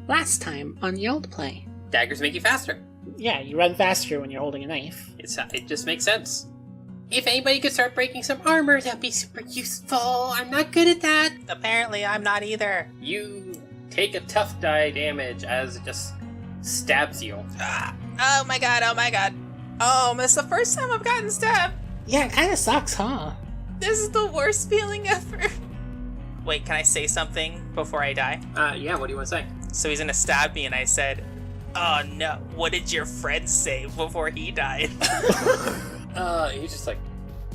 Last time on Yeldplay. Daggers make you faster. Yeah, you run faster when you're holding a knife. It just makes sense. If anybody could start breaking some armor, that'd be super useful. I'm not good at that. Apparently, I'm not either. You take a tough die damage as it just stabs you. Oh my god. Oh, it's the first time I've gotten stabbed. Yeah, it kinda sucks, huh? This is the worst feeling ever. Wait, can I say something before I die? Yeah, what do you want to say? So he's gonna stab me and I said, oh no, what did your friend say before he died? He's just like,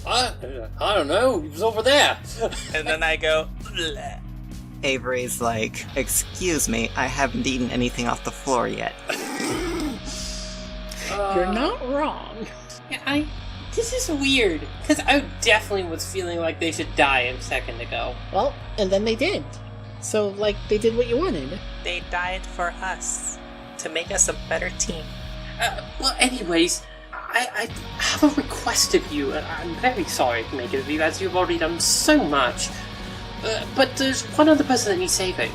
I don't know, he was over there. And then I go, bleh. Avery's like, excuse me, I haven't eaten anything off the floor yet. You're not wrong. Yeah, this is weird, because I definitely was feeling like they should die a second ago. Well, and then they did. So, they did what you wanted. They died for us, to make us a better team. Well, anyways, I have a request of you, and I'm very sorry to make it of you, as you've already done so much. But there's one other person that needs saving.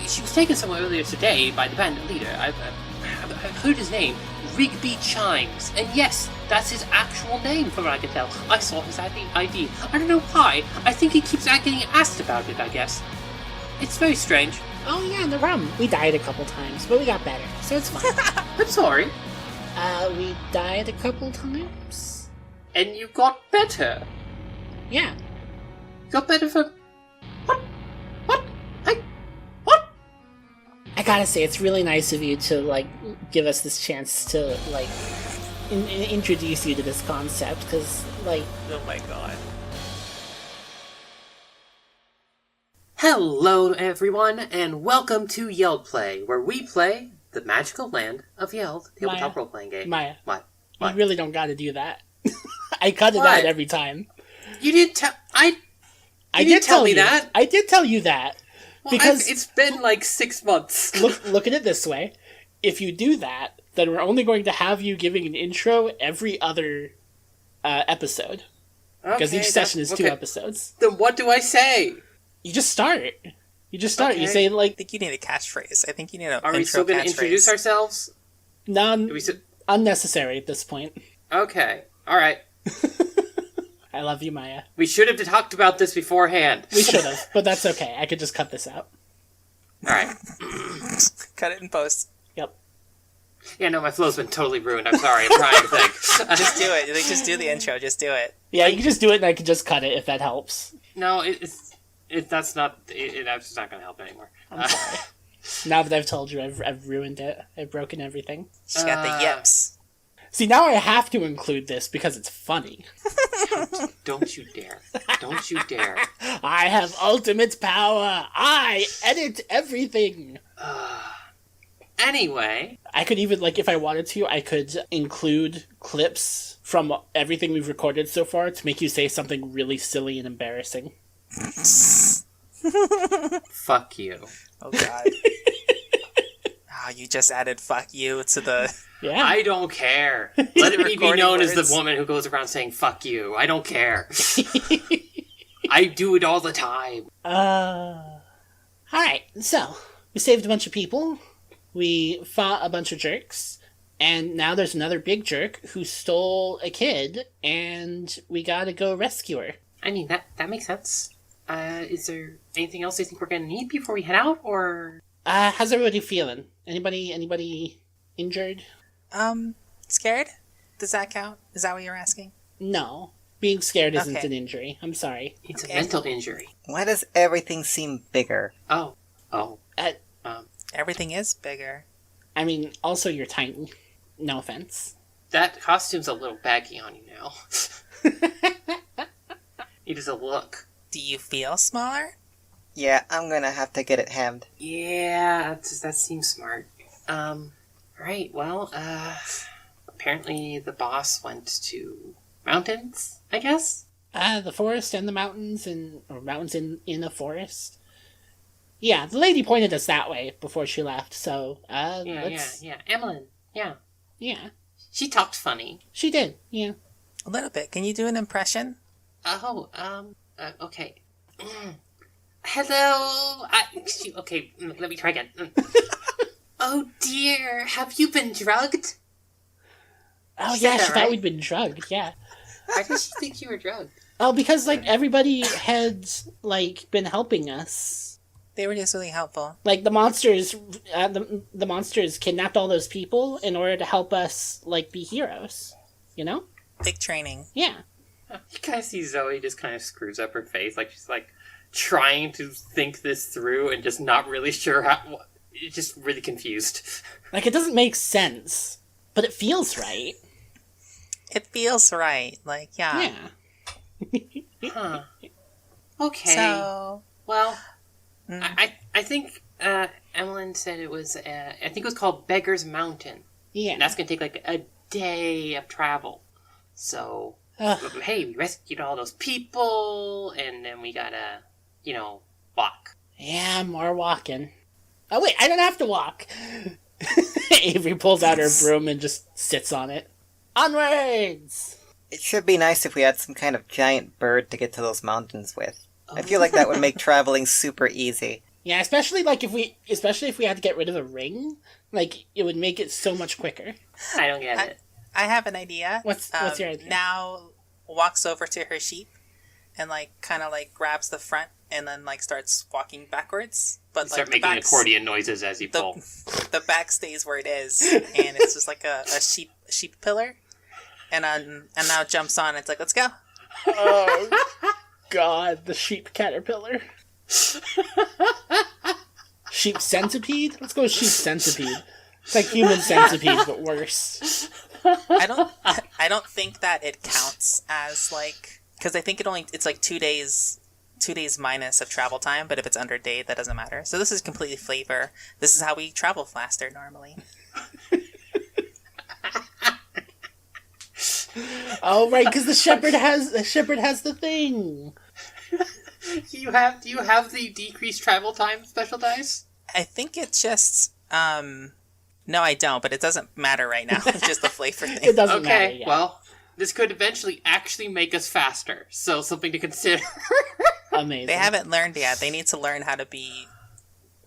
She was taken somewhere earlier today by the bandit leader. I've heard his name, Rigby Chimes. And yes, that's his actual name, from what I can tell. I saw his ID. I don't know why. I think he keeps getting asked about it, I guess. It's very strange. Oh yeah, no problem. We died a couple times, but we got better, so it's fine. I'm sorry. We died a couple times? And you got better? Yeah. Got better for... What? I gotta say, it's really nice of you to, give us this chance to, introduce you to this concept, because, Oh my god. Hello everyone, and welcome to Yeldplay, where we play the magical land of Yeld, tabletop role-playing game. Maya. What? You really don't gotta do that. I cut it What? out every time. You didn't tell... I did did tell tell me you that. I did tell you that. Well, Because it's been 6 months. look at it this way. If you do that, then we're only going to have you giving an intro every other episode. Because each session is 2 episodes. Then what do I say? You just start. You Okay. say, I think you need a catchphrase. I think you need an Are we still going to introduce ourselves? Unnecessary at this point. Okay. Alright. I love you, Maya. We should have talked about this beforehand. We should have, but that's okay. I could just cut this out. Alright. Cut it in post. Yep. Yeah, no, my flow's been totally ruined. I'm sorry. I'm trying to think. Just do it. Just do the intro. Just do it. Yeah, you can just do it and I can just cut it if that helps. No, that's not... That's not going to help anymore. I'm sorry. Now that I've told you, I've ruined it. I've broken everything. She's got the yips. See, now I have to include this because it's funny. Don't you dare. Don't you dare. I have ultimate power. I edit everything. Anyway. I could even, if I wanted to, I could include clips from everything we've recorded so far to make you say something really silly and embarrassing. Fuck you. Oh god. Oh, you just added fuck you to the... Yeah. I don't care. Let me be known as words. the woman who goes around saying fuck you. I don't care. I do it all the time. Alright, so, we saved a bunch of people, we fought a bunch of jerks, and now there's another big jerk who stole a kid, and we gotta go rescue her. I mean, that makes sense. Is there anything else you think we're gonna need before we head out, or...? How's everybody feeling? Anybody injured? Scared? Does that count? Is that what you're asking? No. Being scared isn't Okay. an injury. I'm sorry. It's a mental injury. Why does everything seem bigger? Oh. Everything is bigger. I mean, also you're tiny. No offense. That costume's a little baggy on you now. It is a look. Do you feel smaller? Yeah, I'm gonna have to get it hemmed. Yeah, that seems smart. Right, well, apparently the boss went to mountains, I guess? The forest and the mountains, or mountains in a forest. Yeah, the lady pointed us that way before she left, so, Yeah, Emmeline, yeah. Yeah, She talked funny. she did, yeah. A little bit. Can you do an impression? Oh, okay. Hello? Okay, let me try again. Oh dear, have you been drugged? Oh, She yeah, said she that, thought right? we'd been drugged, yeah. Why did she think you were drugged? Oh, because, like, everybody had, like, been helping us. They were just really helpful. Like, the monsters, the monsters kidnapped all those people in order to help us, like, be heroes. You know? Big training. Yeah. You kind of see Zoe just kind of screws up her face, like she's like trying to think this through and just not really sure how. Just really confused. Like, it doesn't make sense, but it feels right. It feels right. Like, yeah. Huh. Okay. So, Well, I think Emmeline said it was. I think it was called Beggar's Mountain. Yeah. And that's gonna take like a day of travel. So, hey, we rescued all those people, and then we gotta, walk. Yeah, more walking. Oh, wait, I don't have to walk. Avery pulls out her broom and just sits on it. Onwards! It should be nice if we had some kind of giant bird to get to those mountains with. I feel like that would make traveling super easy. Yeah, especially if we had to get rid of the ring, like, it would make it so much quicker. I don't get it. I have an idea. What's your idea? Now walks over to her sheep and, like, kind of, like, grabs the front and then, like, starts walking backwards. But, Start like, making accordion noises as you pull. The back stays where it is, and it's just like a sheep pillar. And now jumps on. It's like, let's go. Oh, God, the sheep caterpillar. Sheep centipede? Let's go with sheep centipede. It's like human centipede, but worse. I don't think that it counts as, like, because I think it's like 2 days minus of travel time, but if it's under a day, that doesn't matter. So this is completely flavor. This is how we travel faster normally. Oh, right, because the shepherd has the thing. Do you have the decreased travel time special dice? I think it's just no, I don't, but it doesn't matter right now. It's just the flavor thing. It doesn't matter Okay, yet. well, this could eventually actually make us faster, so something to consider. Amazing. They haven't learned yet. They need to learn how to be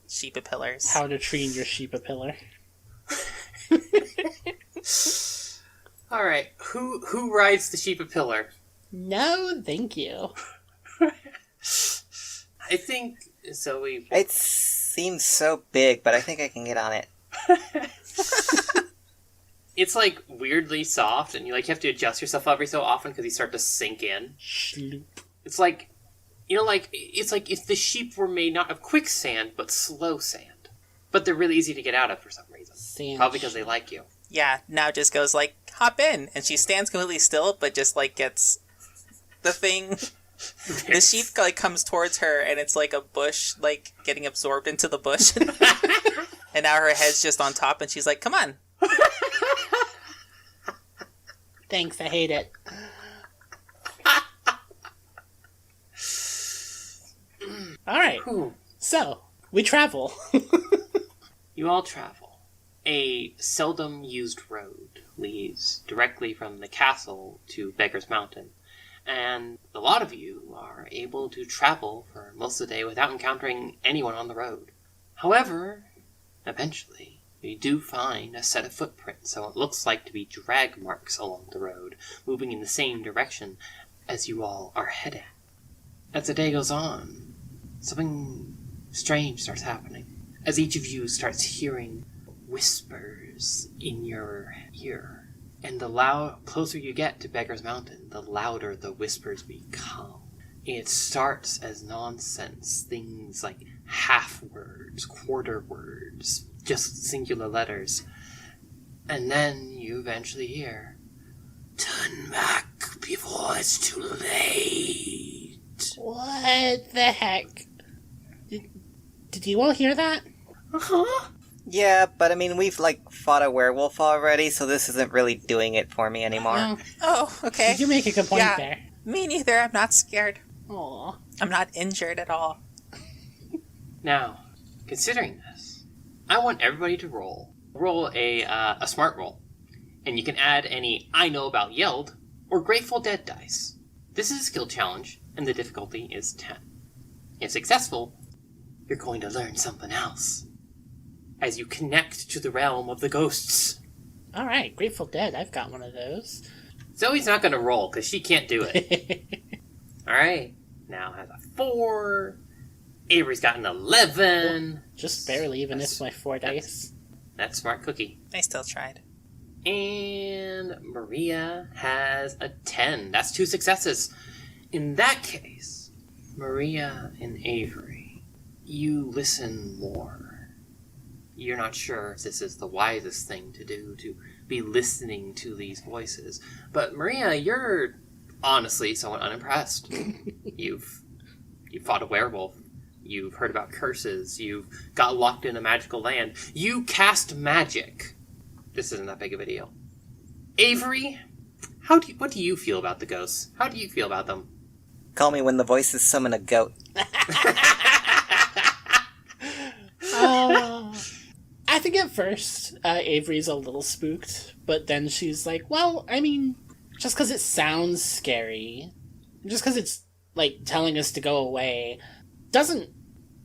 sheep-pillars. How to train your sheep-a-pillar. All right, who rides the sheep pillar? No, thank you. I think Zoe. It seems so big, but I think I can get on it. It's like weirdly soft, and you have to adjust yourself every so often because you start to sink in. Schloop. It's like, it's like if the sheep were made not of quicksand but slow sand, but they're really easy to get out of for some reason. Sand Probably because they like you. Yeah, now just goes like, hop in, and she stands completely still, but just like gets the thing. The sheep like comes towards her, and it's like a bush, like getting absorbed into the bush, and now her head's just on top, and she's like, "Come on." Thanks, I hate it. Alright, Whew. so, we travel. You all travel. A seldom used road leads directly from the castle to Beggar's Mountain, and a lot of you are able to travel for most of the day without encountering anyone on the road. However, eventually, you do find a set of footprints, so it looks like to be drag marks along the road, moving in the same direction as you all are headed. As the day goes on, something strange starts happening, as each of you starts hearing whispers in your ear. And the closer you get to Beggar's Mountain, the louder the whispers become. It starts as nonsense, things like half words, quarter words, just singular letters. And then you eventually hear, "Turn back before it's too late." What the heck? Did you all hear that? Uh-huh. Yeah, but I mean, we've fought a werewolf already, so this isn't really doing it for me anymore. Oh, Oh, okay. you make a good point Yeah. there. Me neither. I'm not scared. Aw. I'm not injured at all. Now, considering this, I want everybody to roll a smart roll, and you can add any I know about Yeld or Grateful Dead dice. This is a skill challenge, and the difficulty is 10. If successful, you're going to learn something else. As you connect to the realm of the ghosts. Alright, Grateful Dead. I've got one of those. Zoe's not going to roll, because she can't do it. Alright, now has a 4. Avery's got an 11. Just barely, even if my 4 dice. That's smart cookie. I still tried. And Maria has a 10. That's 2 successes. In that case, Maria and Avery, you listen more. You're not sure if this is the wisest thing to do, to be listening to these voices. But Maria, you're honestly somewhat unimpressed. You've fought a werewolf. You've heard about curses. You've got locked in a magical land. You cast magic. This isn't that big of a deal. Avery, what do you feel about the ghosts? How do you feel about them? Call me when the voices summon a goat. I think at first, Avery's a little spooked, but then she's like, well, I mean, just because it sounds scary, just because it's, like, telling us to go away, doesn't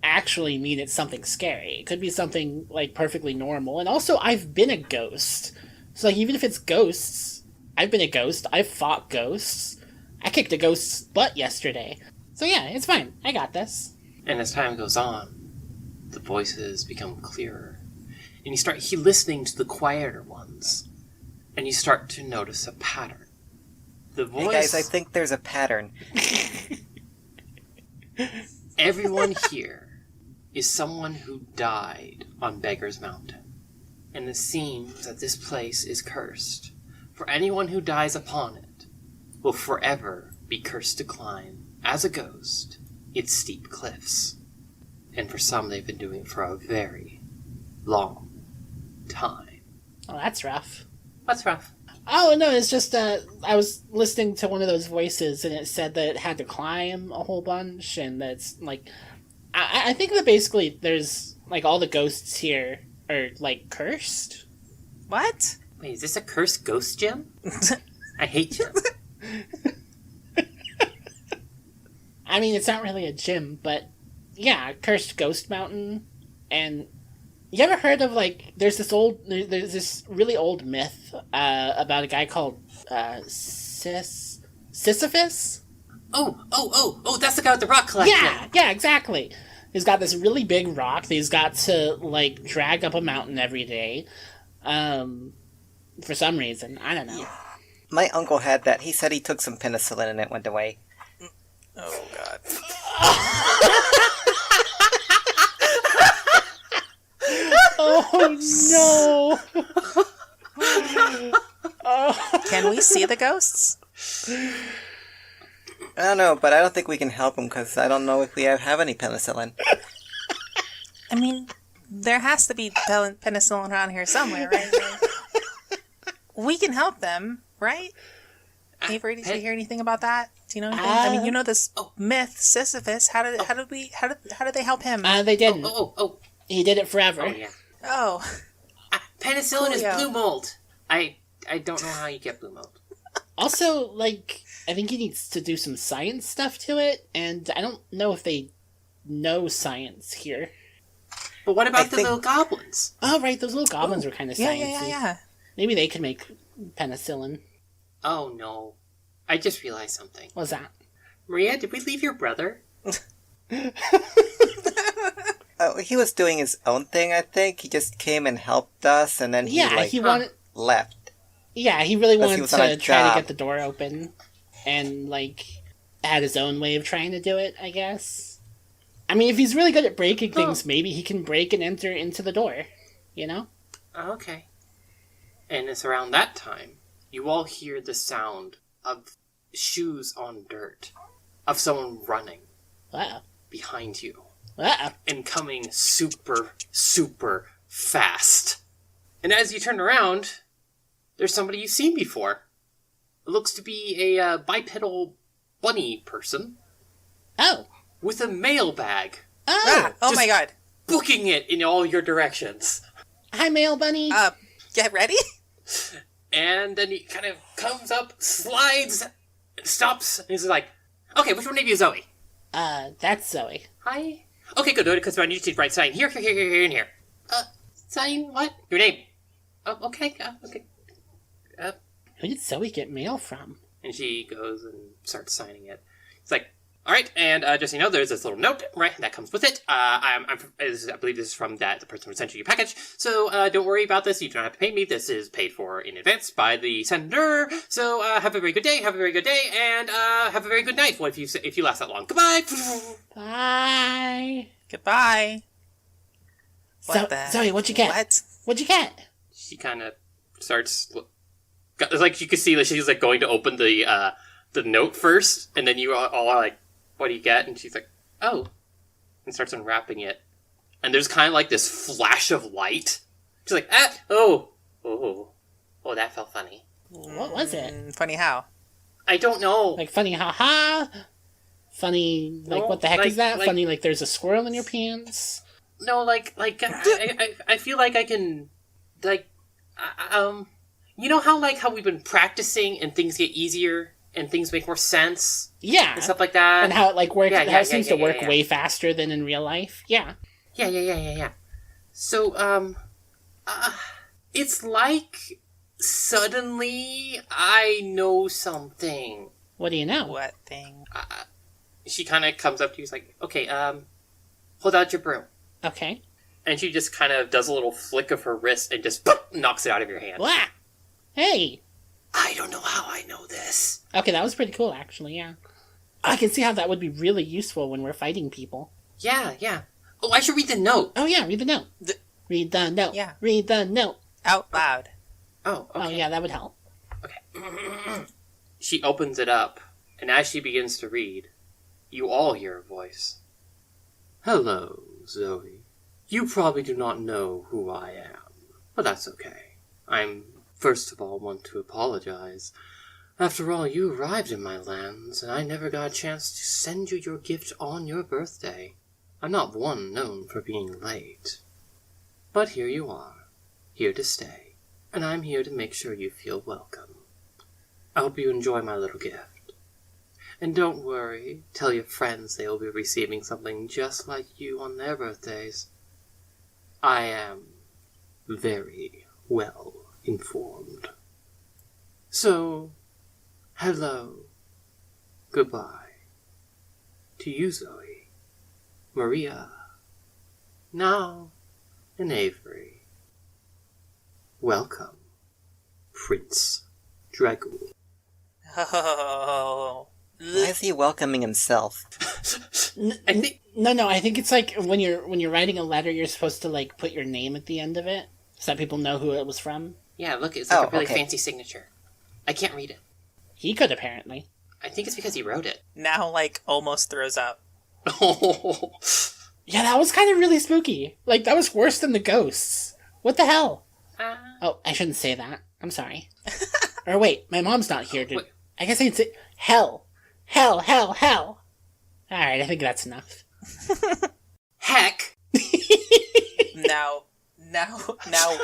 actually mean it's something scary. It could be something, like, perfectly normal. And also, I've been a ghost. So, like, even if it's ghosts, I've been a ghost. I've fought ghosts. I kicked a ghost's butt yesterday. So, yeah, it's fine. I got this. And as time goes on, the voices become clearer. And you start listening to the quieter ones. And you start to notice a pattern. The voice... Hey guys, I think there's a pattern. Everyone here is someone who died on Beggar's Mountain. And it seems that this place is cursed. For anyone who dies upon it will forever be cursed to climb, as a ghost, its steep cliffs. And for some, they've been doing it for a very long time. Oh, that's rough. What's rough? Oh, no, it's just, I was listening to one of those voices, and it said that it had to climb a whole bunch, and that's, like... I think that basically there's, like, all the ghosts here are, like, cursed. What? Wait, is this a cursed ghost gem? I hate you. I mean, it's not really a gym, but, yeah, cursed ghost mountain, and... You ever heard of, like, there's this really old myth about a guy called Sisyphus? Oh, that's the guy with the rock collection. Yeah, exactly. He's got this really big rock that he's got to, like, drag up a mountain every day. For some reason. I don't know. My uncle had that. He said he took some penicillin and it went away. Oh, God. Oh, no! Can we see the ghosts? I don't know, but I don't think we can help him because I don't know if we have any penicillin. I mean, there has to be penicillin around here somewhere, right? We can help them, right? Avery, did you hear anything about that? Do you know anything? I mean, you know this myth, Sisyphus. How did they help him? They didn't. Oh. He did it forever. Oh, yeah. Oh. Penicillin is Coolio. blue mold. I don't know how you get blue mold. Also, like, I think he needs to do some science stuff to it, and I don't know if they know science here. But what about the little goblins? Oh, right, those little goblins were kind of sciencey. Yeah. Maybe they could make penicillin. Oh, no. I just realized something. What's that? Maria, did we leave your brother? Oh, he was doing his own thing, I think. He just came and helped us, and then he left. Yeah, he really wanted to try job. to get the door open, and, like, had his own way of trying to do it, I guess. I mean, if he's really good at breaking things, maybe he can break and enter into the door, you know? Okay. And it's around that time, you all hear the sound of shoes on dirt, of someone running behind you. And coming super, super fast. And as you turn around, there's somebody you've seen before. It looks to be a bipedal bunny person. Oh. With a mail bag. Oh my God. Booking it in all your directions. Hi, mail bunny. Get ready? And then he kind of comes up, slides, stops, and he's like, okay, which one of you is Zoe? That's Zoe. Hi. Okay, good, because I need to write sign here, and here. Sign what? Your name. Oh, okay, okay. Who did Zoe get mail from? And she goes and starts signing it. It's like, all right, and just so you know, there's this little note, right, that comes with it. I believe this is from the person who sent you your package, so don't worry about this. You don't have to pay me. This is paid for in advance by the sender. So have a very good day, and have a very good night. Well, if you last that long. Goodbye. Bye. Goodbye. Zoe, what'd you get? What? What'd you get? She kind of starts, like, you can see that she's, like, going to open the note first, and then you all are like, what do you get? And she's like, oh, and starts unwrapping it. And there's kind of like this flash of light. She's like, oh, that felt funny. What was it? Funny how? I don't know. Like funny haha? Funny, like, No, what the heck like- is that? like- Funny, like there's a squirrel in your pants? No, I feel like I can, like, you know how we've been practicing and things get easier and things make more sense Yeah. and stuff like that? And how it, like, works, Yeah, how it seems to work yeah. way faster than in real life? Yeah. Yeah. So, it's like suddenly I know something. What do you know? What thing? She kind of comes up to you, she's like, okay, hold out your broom. Okay. And she just kind of does a little flick of her wrist and just knocks it out of your hand. Blah! Hey! I don't know how I know this. Okay, that was pretty cool, actually, yeah. I can see how that would be really useful when we're fighting people. Yeah. Oh, I should read the note. Oh, yeah, read the note. Read the note. Yeah. Read the note. Out loud. Oh, okay. Oh, yeah, that would help. Okay. She opens it up, and as she begins to read, you all hear a voice. Hello, Zoe. You probably do not know who I am, but that's okay. I'm, first of all, want to apologize. After all, you arrived in my lands, and I never got a chance to send you your gift on your birthday. I'm not one known for being late. But here you are, here to stay, and I'm here to make sure you feel welcome. I hope you enjoy my little gift. And don't worry, tell your friends they will be receiving something just like you on their birthdays. I am very well informed. So, hello, goodbye. To you, Zoe, Maria, now, and Avery. Welcome, Prince Dragul. Oh. Why is he welcoming himself? I think No, I think it's like when you're writing a letter, you're supposed to, like, put your name at the end of it so that people know who it was from. Yeah, look, it's like a really okay. fancy signature. I can't read it. He could, apparently. I think it's because he wrote it. Now, like, almost throws up. Oh, Yeah, that was kind of really spooky. Like, that was worse than the ghosts. What the hell? Oh, I shouldn't say that. I'm sorry. Or wait, my mom's not here. Wait. I guess I can say hell. Hell. Alright, I think that's enough. heck! now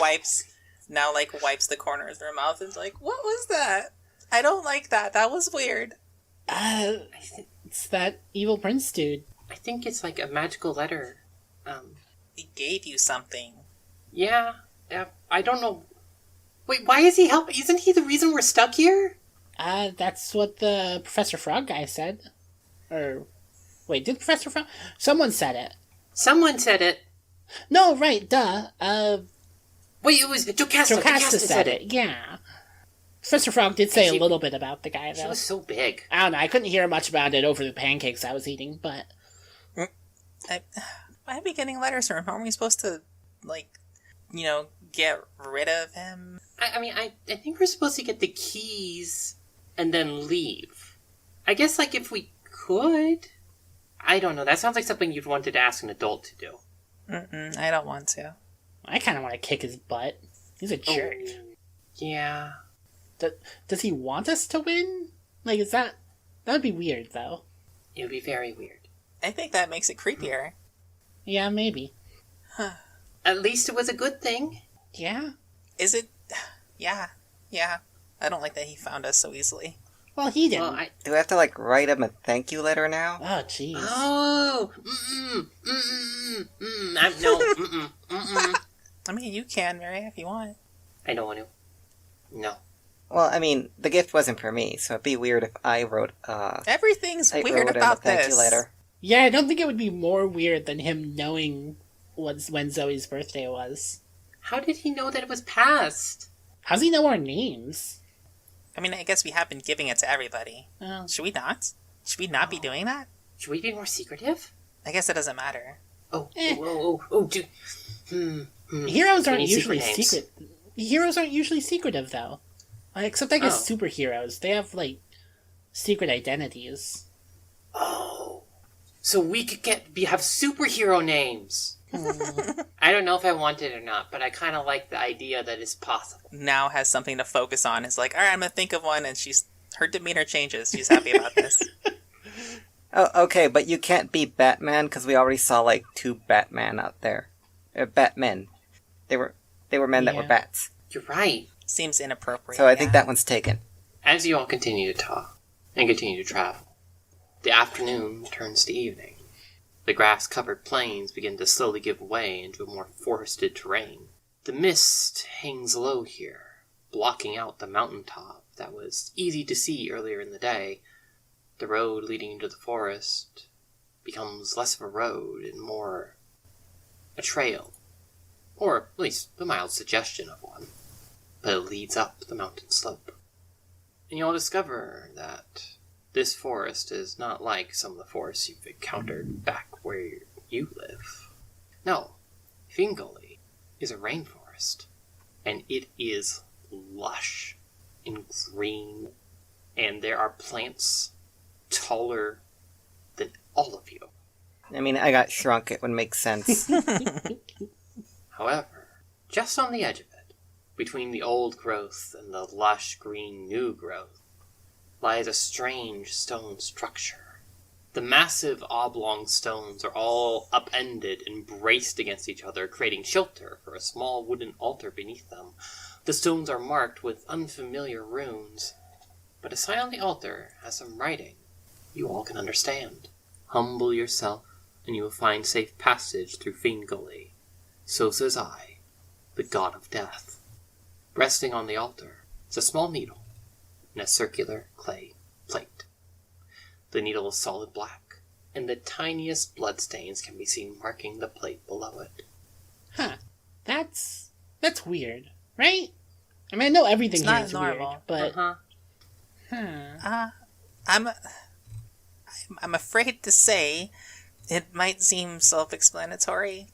wipes the corners of her mouth and is like, what was that? I don't like that. That was weird. It's that evil prince dude. I think it's like a magical letter. He gave you something. Yeah, I don't know. Wait, why is he helping? Isn't he the reason we're stuck here? That's what the Professor Frog guy said. Or, wait, did Professor Frog? Someone said it. Someone said it. No, right, duh. Wait, it was Jocasta. Jocasta said it, yeah. Professor Frog did say She- a little bit about the guy, She though. was so big. I don't know, I couldn't hear much about it over the pancakes I was eating, but... Why are we getting letters from him? Aren't we supposed to, like, get rid of him? I think we're supposed to get the keys and then leave. I guess, like, if we could. I don't know. That sounds like something you'd wanted to ask an adult to do. I don't want to. I kind of want to kick his butt. He's a jerk. Oh, yeah. Does he want us to win? Like, is that... That would be weird, though. It would be very weird. I think that makes it creepier. Yeah, maybe. At least it was a good thing. Yeah? Is it? Yeah. I don't like that he found us so easily. Well, he didn't. Well, Do I have to, like, write him a thank you letter now? Oh, jeez. Oh! I mean, you can, Mary, if you want. I don't want to. No. Well, I mean, the gift wasn't for me, so it'd be weird if I wrote, Everything's I weird wrote him a about thank this. you letter. Yeah, I don't think it would be more weird than him knowing when Zoe's birthday was. How did he know that it was past? How's he know our names? I mean, I guess we have been giving it to everybody. Oh. Should we not? Should we not be doing that? Should we be more secretive? I guess it doesn't matter. Dude. Heroes aren't need usually secret names. secret. Heroes aren't usually secretive, though. Except, I guess, Oh. superheroes. They have, like, secret identities. Oh. So we could have superhero names. I don't know if I want it or not, but I kind of like the idea that it's possible. Now has something to focus on. Is like, all right, I'm gonna think of one, and her demeanor changes. She's happy about this. Oh, okay, but you can't be Batman, because we already saw, like, 2 Batman out there. Batmen. They were men that were Yeah. bats. You're right. Seems inappropriate. So I think yeah. that one's taken. As you all continue to talk and continue to travel, the afternoon turns to evening. The grass-covered plains begin to slowly give way into a more forested terrain. The mist hangs low here, blocking out the mountaintop that was easy to see earlier in the day. The road leading into the forest becomes less of a road and more a trail, or at least a mild suggestion of one, but it leads up the mountain slope. And you'll discover that this forest is not like some of the forests you've encountered back where you live. No, Fingoli is a rainforest, and it is lush and green, and there are plants taller than all of you. I mean, I got shrunk, it would make sense. However, just on the edge of it, between the old growth and the lush green new growth, lies a strange stone structure. The massive oblong stones are all upended and braced against each other, creating shelter for a small wooden altar beneath them. The stones are marked with unfamiliar runes, but a sign on the altar has some writing you all can understand. Humble yourself, and you will find safe passage through Fingoli. So says I, the god of death. Resting on the altar is a small needle and a circular clay plate. The needle is solid black, and the tiniest bloodstains can be seen marking the plate below it. Huh. That's weird, right? I mean, I know everything It's here not is normal. weird, but... Uh-huh. I'm afraid to say it might seem self-explanatory,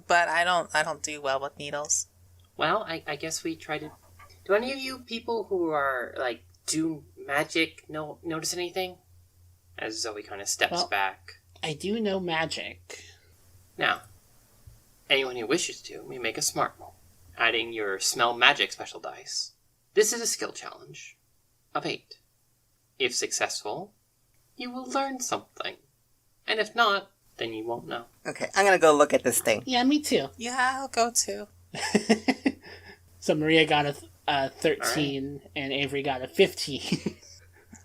but I don't do well with needles. Well, I guess we try to... Do any of you people who are, like, do magic notice anything? As Zoe kind of steps Well- back. I do know magic. Now, anyone who wishes to may make a smart roll, adding your smell magic special dice. This is a skill challenge of 8. If successful, you will learn something. And if not, then you won't know. Okay, I'm gonna go look at this thing. Yeah, me too. Yeah, I'll go too. So Maria got a 13, and Avery got a 15.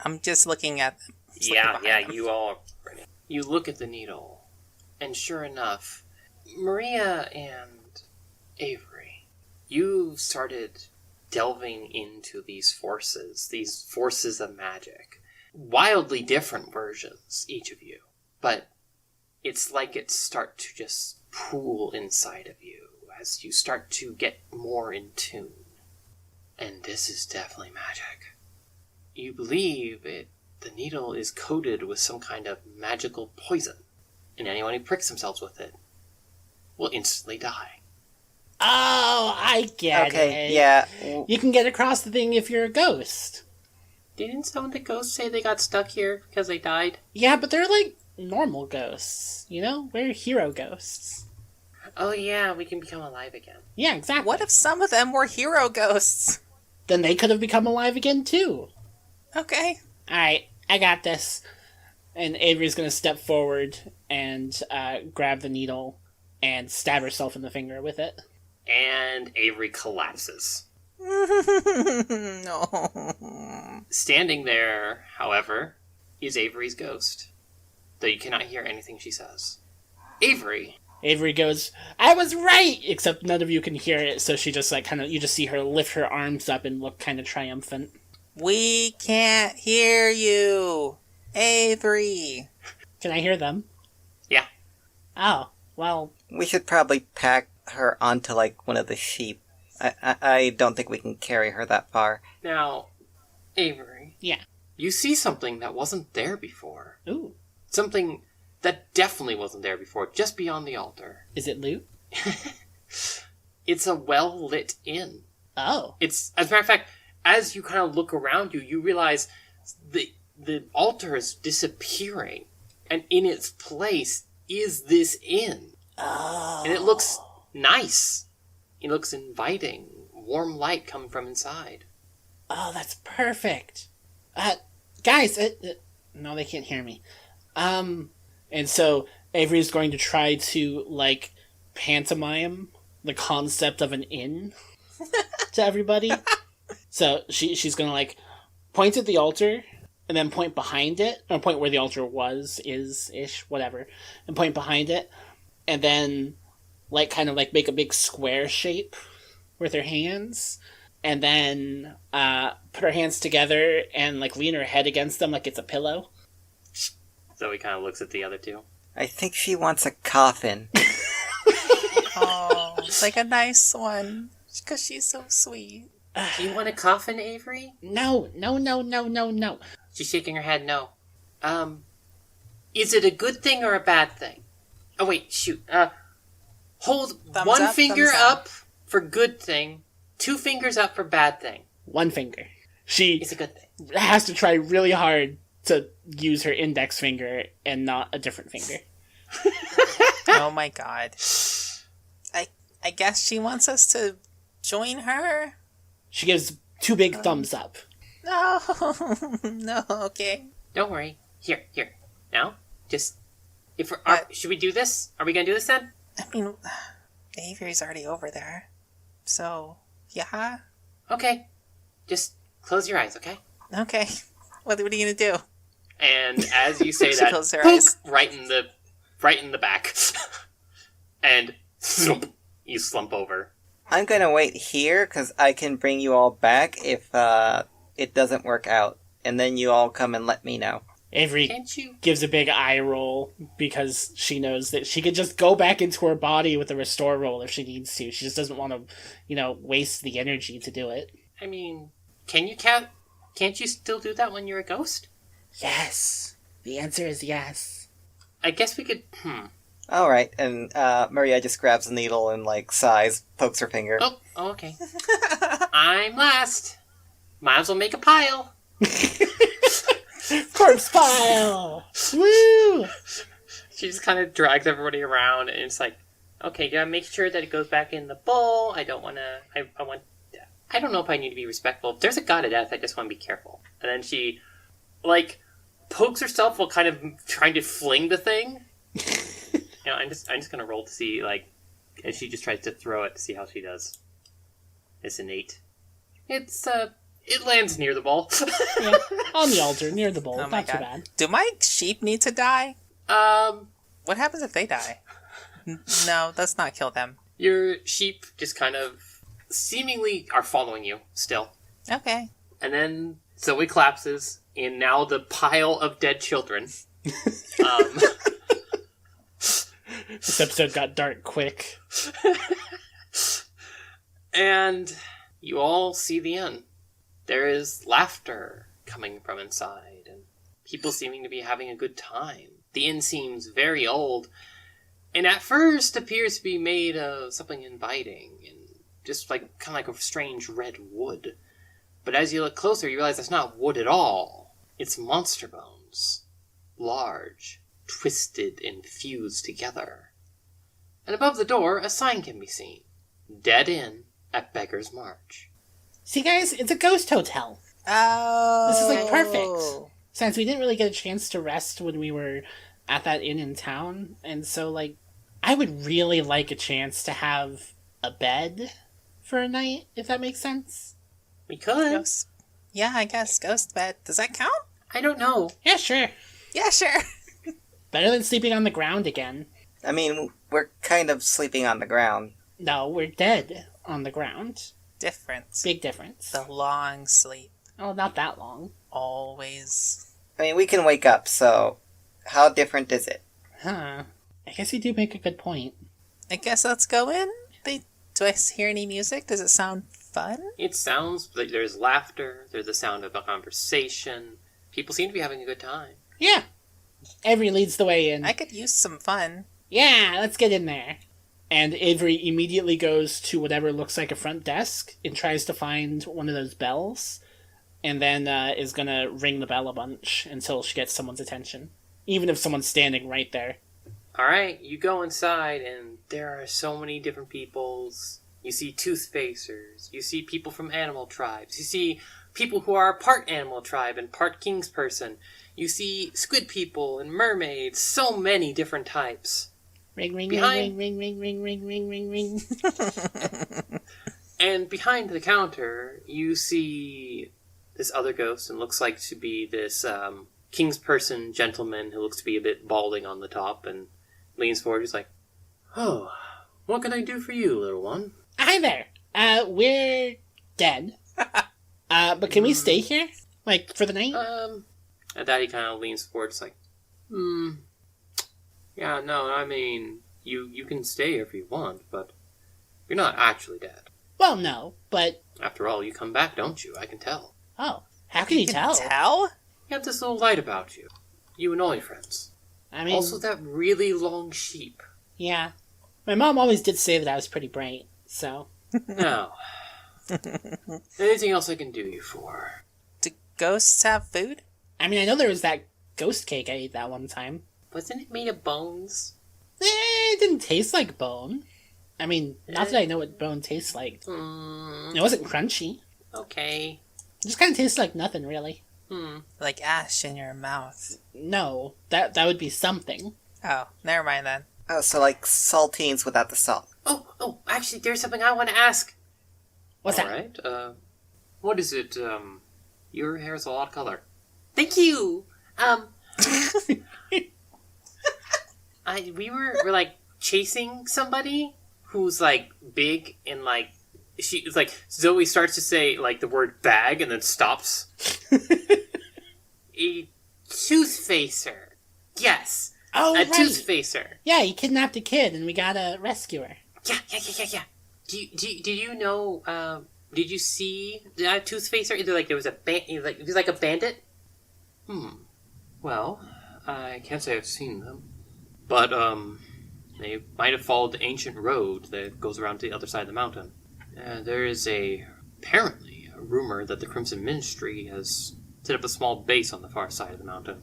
I'm just looking at them. Just Yeah, looking behind them. you all are ready. You look at the needle, and sure enough, Maria and Avery, you started delving into these forces of magic. Wildly different versions, each of you. But it's like it start to just pool inside of you as you start to get more in tune. And this is definitely magic. You believe the needle is coated with some kind of magical poison, and anyone who pricks themselves with it will instantly die. Oh, I get Okay, it. yeah. You can get across the thing if you're a ghost. Didn't some of the ghosts say they got stuck here because they died? Yeah, but they're like normal ghosts, you know? We're hero ghosts. Oh yeah, we can become alive again. Yeah, exactly. What if some of them were hero ghosts? Then they could have become alive again, too. Okay. Alright, I got this. And Avery's gonna step forward and grab the needle and stab herself in the finger with it. And Avery collapses. No. Standing there, however, is Avery's ghost, though you cannot hear anything she says. Avery. Avery goes, I was right! Except none of you can hear it, so she just you just see her lift her arms up and look kind of triumphant. We can't hear you, Avery. Can I hear them? Yeah. Oh, well... We should probably pack her onto, one of the sheep. I don't think we can carry her that far. Now, Avery. Yeah. You see something that wasn't there before. Ooh. Something that definitely wasn't there before, just beyond the altar. Is it loot? It's a well-lit inn. Oh. It's, as a matter of fact, as you kind of look around you, you realize the altar is disappearing, and in its place is this inn. Oh. And it looks nice. It looks inviting. Warm light coming from inside. Oh, that's perfect. Guys, no, they can't hear me. And so Avery's going to try to, pantomime the concept of an inn to everybody. So she's gonna, point at the altar, and then point behind it, or point where the altar is-ish, whatever, and point behind it, and then, make a big square shape with her hands, and then put her hands together and lean her head against them like it's a pillow. So he kind of looks at the other two. I think she wants a coffin. Oh, a nice one. Because she's so sweet. Do you want a coffin, Avery? No. She's shaking her head no. Is it a good thing or a bad thing? Oh, wait, shoot. Hold Thumbs one up, finger thumbs down. up for good thing, 2 fingers up for bad thing. One finger. She It's a good thing. has to try really hard to use her index finger and not a different finger. Oh my god. I guess she wants us to join her? She gives 2 big thumbs up. No. No, okay. Don't worry. Here. Now, just... What? should we do this? Are we gonna do this then? I mean, Avery's already over there. So, yeah? Okay. Just close your eyes, okay? Okay. What are you gonna do? And as you say She that, closes her poke, eyes. right in the back. And thump, you slump over. I'm gonna wait here, because I can bring you all back if it doesn't work out. And then you all come and let me know. Avery Can't you? gives a big eye roll because she knows that she could just go back into her body with a restore roll if she needs to. She just doesn't want to, waste the energy to do it. I mean, can't you still do that when you're a ghost? Yes. The answer is yes. I guess we could... Alright, and Maria just grabs a needle and, sighs, pokes her finger. Oh, okay. I'm last. Might as well make a pile. Corpse pile! Woo! She just kind of drags everybody around, and it's okay, you gotta make sure that it goes back in the bowl. I don't want to... I don't know if I need to be respectful. If there's a god of death, I just want to be careful. And then she, pokes herself while kind of trying to fling the thing. I'm just gonna roll to see, as she just tries to throw it to see how she does. It's an 8. It lands near the ball. Yeah, on the altar, near the bowl. Oh my Not too god. bad. Do my sheep need to die? What happens if they die? No, let's not kill them. Your sheep just kind of seemingly are following you still. Okay. And then Zoe collapses in now the pile of dead children. This episode got dark quick. And you all see the end. There is laughter coming from inside, and people seeming to be having a good time. The inn seems very old, and at first appears to be made of something inviting, and just kind of like a strange red wood. But as you look closer, you realize that's not wood at all. It's monster bones. Large, twisted, and fused together. And above the door, a sign can be seen. Dead Inn at Beggar's March. See, guys, it's a ghost hotel. Oh. This is, perfect. Since we didn't really get a chance to rest when we were at that inn in town, and so, I would really like a chance to have a bed for a night, if that makes sense. We could. Yes. Yeah, I guess ghost bed. Does that count? I don't know. Yeah, sure. Yeah, sure. Better than sleeping on the ground again. I mean, we're kind of sleeping on the ground. No, we're dead on the ground. Difference. Big difference. The long sleep. Oh, not that long. Always. I mean, we can wake up, so how different is it? Huh. I guess you do make a good point. I guess let's go in. Do I hear any music? Does it sound fun? It sounds like there's laughter, there's the sound of a conversation. People seem to be having a good time. Yeah. Avery leads the way in. I could use some fun. Yeah, let's get in there. And Avery immediately goes to whatever looks like a front desk and tries to find one of those bells. And then is going to ring the bell a bunch until she gets someone's attention. Even if someone's standing right there. Alright, you go inside and there are so many different peoples. You see tooth-facers, you see people from animal tribes, you see people who are part animal tribe and part king's person. You see squid people and mermaids, so many different types. Ring, ring, Behind- ring, ring, ring, ring, ring, ring, ring, ring. And behind the counter, you see this other ghost and looks like to be this king's person gentleman who looks to be a bit balding on the top and leans forward. He's like, "Oh, what can I do for you, little one?" Hi there. We're dead. But can we stay here? Like, for the night? At that he kind of leans forward. It's like, yeah, no, I mean, you can stay if you want, but you're not actually dead. Well, no, but... After all, you come back, don't you? I can tell. Oh, how can you tell? Tell? You have this little light about you. You and all your friends. I mean, Also, that really long sheep. yeah. My mom always did say that I was pretty bright, so... Now, anything else I can do you for? Do ghosts have food? I mean, I know there was that ghost cake I ate that one time. Wasn't it made of bones? It didn't taste like bone. I mean, not that I know what bone tastes like. It wasn't crunchy. Okay. It just kind of tastes like nothing, really. Like ash in your mouth. No, that would be something. Oh, never mind then. Oh, so like saltines without the salt. Oh, actually, there's something I want to ask. What's All that? right, what is it, your hair's a lot of color. Thank you! We're like, chasing somebody who's, like, big and, like, it's like, Zoe starts to say, like, the word bag and then stops. A tooth-facer. Yes. Oh, A right. tooth-facer. Yeah, he kidnapped a kid and we gotta rescue her. Yeah. Did you know, did you see that tooth-facer? Either, like, there was he was like a bandit? Well, I can't say I've seen them. But, they might have followed the ancient road that goes around to the other side of the mountain. There is apparently a rumor that the Crimson Ministry has set up a small base on the far side of the mountain.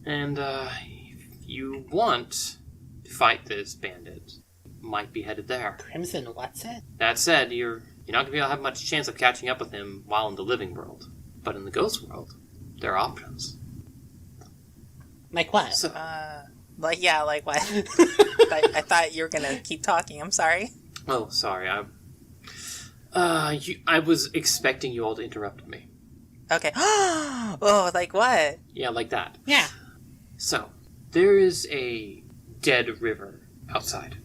And, if you want to fight this bandit, you might be headed there. Crimson, what's it? That said, you're not going to have much chance of catching up with him while in the living world. But in the ghost world, there are options. Like what? So, Like what? I thought you were gonna keep talking. I'm sorry. oh, sorry, I was expecting you all to interrupt me. Okay. Oh, like what? Yeah, like that. Yeah. So, there is a dead river outside.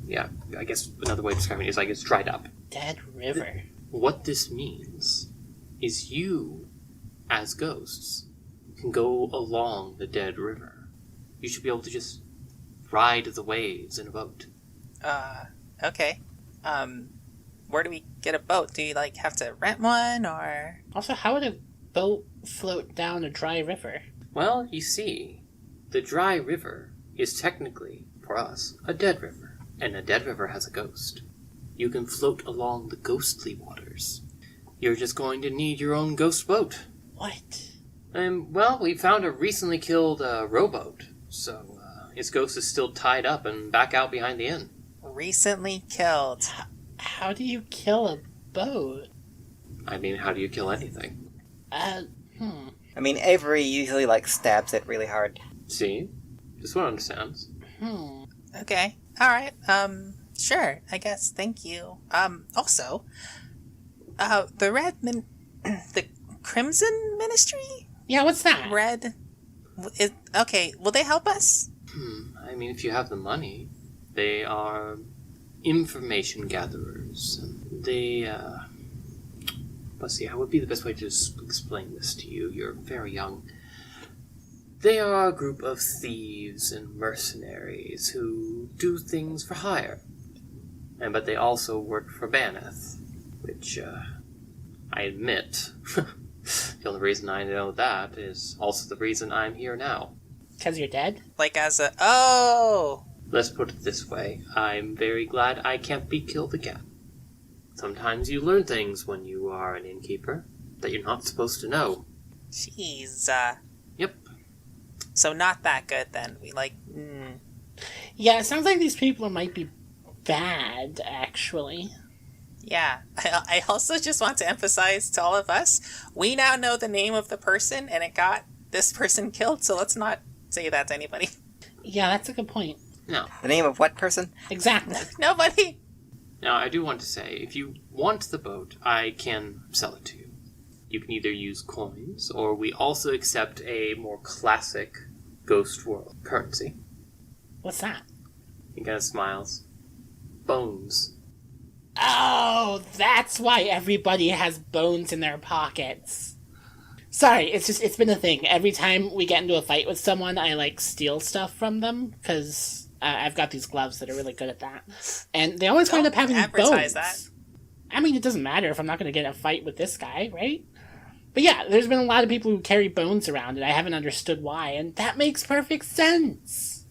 Yeah, I guess another way of describing it is like it's dried up. Dead river. What this means is you, as ghosts, can go along the dead river. You should be able to just ride the waves in a boat. Okay. Where do we get a boat? Do you, like, have to rent one, or...? Also, how would a boat float down a dry river? Well, you see, the dry river is technically, for us, a dead river. And a dead river has a ghost. You can float along the ghostly waters. You're just going to need your own ghost boat. What? Well, we found a recently killed rowboat, so his ghost is still tied up and back out behind the inn. Recently killed. How do you kill a boat? I mean, how do you kill anything? I mean, Avery usually like stabs it really hard. See? This one understands. Okay. Alright. Sure. I guess. Thank you. Also, the Crimson Ministry? Yeah, what's that? Red? Okay, will they help us? I mean, if you have the money, they are information gatherers. They, let's see, how would be the best way to explain this to you? You're very young. They are a group of thieves and mercenaries who do things for hire. But they also work for Baneth, which, I admit, the only reason I know that is also the reason I'm here now. Because you're dead? Like as a... Oh! Let's put it this way, I'm very glad I can't be killed again. Sometimes you learn things when you are an innkeeper that you're not supposed to know. Jeez, Yep. So not that good then. Yeah, it sounds like these people might be bad, actually. Yeah. I also just want to emphasize to all of us, we now know the name of the person, and it got this person killed, so let's not say that to anybody. Yeah, that's a good point. No. The name of what person? Exactly. Nobody! Now, I do want to say, if you want the boat, I can sell it to you. You can either use coins, or we also accept a more classic Ghost World currency. What's that? He kind of smiles. Bones. Oh, that's why everybody has bones in their pockets. Sorry, it's been a thing. Every time we get into a fight with someone, I, steal stuff from them, because I've got these gloves that are really good at that. And they always wind up having advertise bones. that. I mean, it doesn't matter if I'm not going to get in a fight with this guy, right? But yeah, there's been a lot of people who carry bones around, and I haven't understood why, and that makes perfect sense.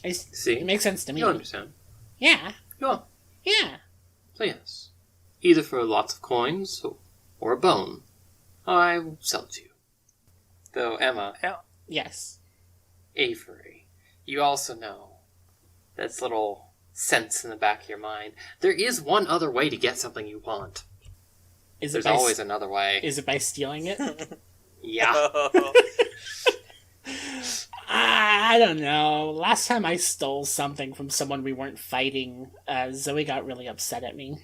See? It makes sense to me. You understand. Yeah. Yeah. Yeah. So yes. Either for lots of coins, or a bone. I will sell it to you. Though, Emma, Yes. Avery, you also know that's little sense in the back of your mind. There is one other way to get something you want. There's always another way. Is it by stealing it? Yeah. I don't know. Last time I stole something from someone we weren't fighting, Zoe got really upset at me.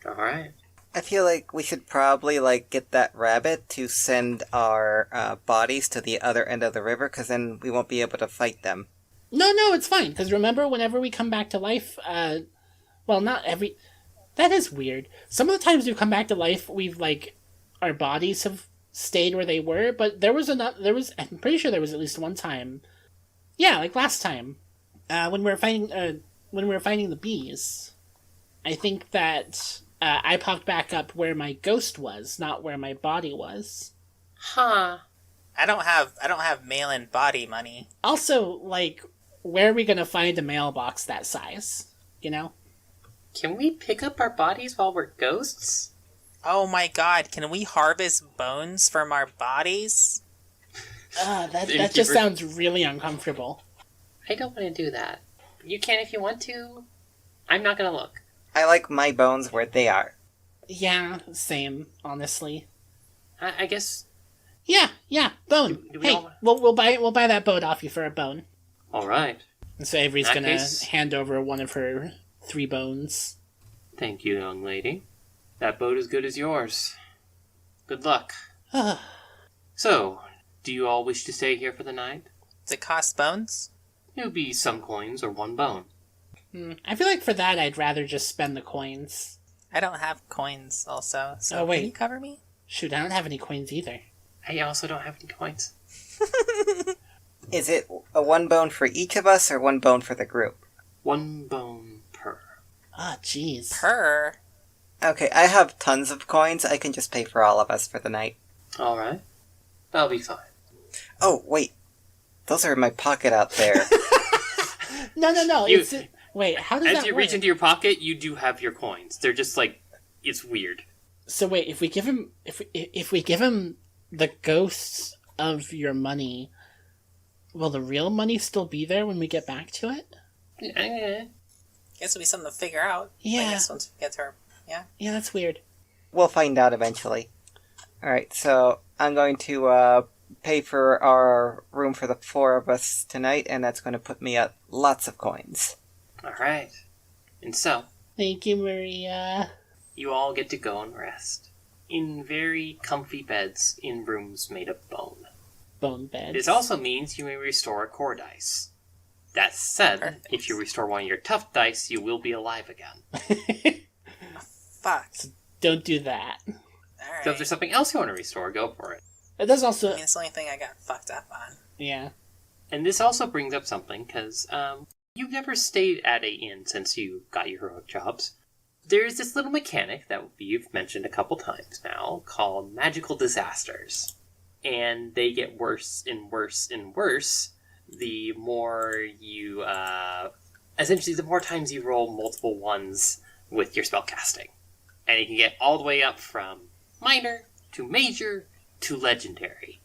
Alright. I feel like we should probably, get that rabbit to send our bodies to the other end of the river, because then we won't be able to fight them. No, it's fine, because remember, whenever we come back to life, well, not every... That is weird. Some of the times we've come back to life, we've, our bodies have stayed where they were, but I'm pretty sure there was at least one time... Yeah, last time, when we were fighting the bees, I think that I popped back up where my ghost was, not where my body was. Huh. I don't have mail-in body money. Also, where are we gonna find a mailbox that size? You know? Can we pick up our bodies while we're ghosts? Oh my god, can we harvest bones from our bodies? That just sounds really uncomfortable. I don't want to do that. You can if you want to. I'm not gonna look. I like my bones where they are. Yeah, same, honestly. I guess... Yeah, bone. Do we hey, all- we'll buy that boat off you for a bone. Alright. And so Avery's In that gonna case- hand over one of her 3 bones. Thank you, young lady. That boat is good as yours. Good luck. So, do you all wish to stay here for the night? Does it cost bones? It would be some coins or 1 bone. I feel like for that I'd rather just spend the coins. I don't have coins also, so Oh, wait. can you cover me? Shoot, I don't have any coins either. I also don't have any coins. Is it a 1 bone for each of us, or 1 bone for the group? 1 bone per. Ah, jeez. Per? Okay, I have tons of coins. I can just pay for all of us for the night. Alright. That'll be fine. Oh, wait. Those are in my pocket out there. No. Wait, how does that work? As you reach into your pocket, you do have your coins. They're just it's weird. So wait, if we give him the ghosts of your money, will the real money still be there when we get back to it? Guess it'll be something to figure out. Yeah. I guess once we get to her. Yeah. Yeah, that's weird. We'll find out eventually. Alright, so I'm going to pay for our room for the 4 of us tonight, and that's going to put me at lots of coins. Alright. And so, Thank you, Maria. you all get to go and rest. in very comfy beds in rooms made of bone. Bone beds. This also means you may restore a core dice. That said, Perfect. if you restore one of your tough dice, you will be alive again. Fuck. Don't do that. Alright. So if there's something else you want to restore, go for it. It does also... I mean, it's the only thing I got fucked up on. Yeah. And this also brings up something, because you've never stayed at a inn since you got your heroic jobs. There's this little mechanic that you've mentioned a couple times now called magical disasters. And they get worse and worse and worse the more you, essentially the more times you roll multiple ones with your spellcasting. And you can get all the way up from minor to major to legendary.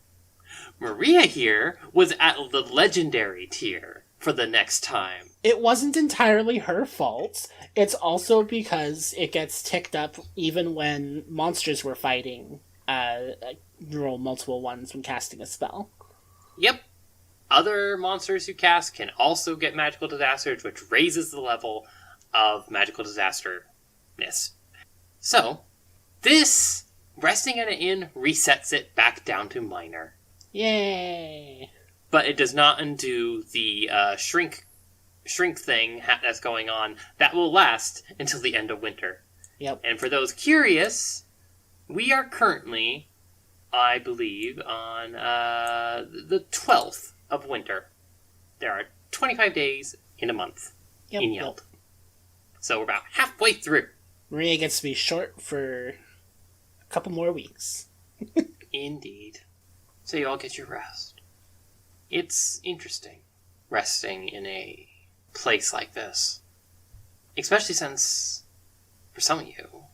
Maria here was at the legendary tier for the next time. It wasn't entirely her fault. It's also because it gets ticked up even when monsters were fighting. Roll multiple ones when casting a spell. Yep. Other monsters who cast can also get magical disasters, which raises the level of magical disaster-ness. So, this resting at an inn resets it back down to minor. Yay! But it does not undo the shrink thing that's going on. That will last until the end of winter. Yep. And for those curious, we are currently, I believe, on the 12th of winter. There are 25 days in a month in Yeld. So we're about halfway through. Maria gets to be short for a couple more weeks. Indeed. So you all get your rest. It's interesting, resting in a place like this. Especially since, for some of you,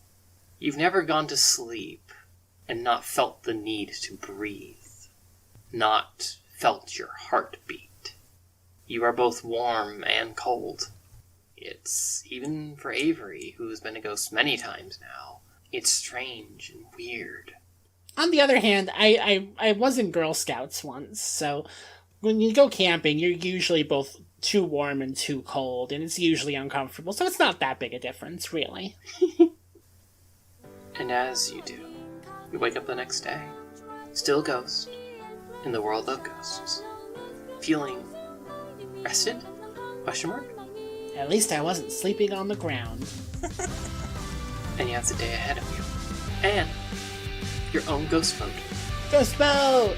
you've never gone to sleep and not felt the need to breathe. Not felt your heartbeat. You are both warm and cold. It's, even for Avery, who's been a ghost many times now, it's strange and weird. On the other hand, I was in Girl Scouts once, so when you go camping, you're usually both too warm and too cold, and it's usually uncomfortable, so it's not that big a difference, really. And as you do, you wake up the next day, still ghost, in the world of ghosts. Feeling rested? Question mark? At least I wasn't sleeping on the ground. And you have the day ahead of you. And your own ghost boat. Ghost boat!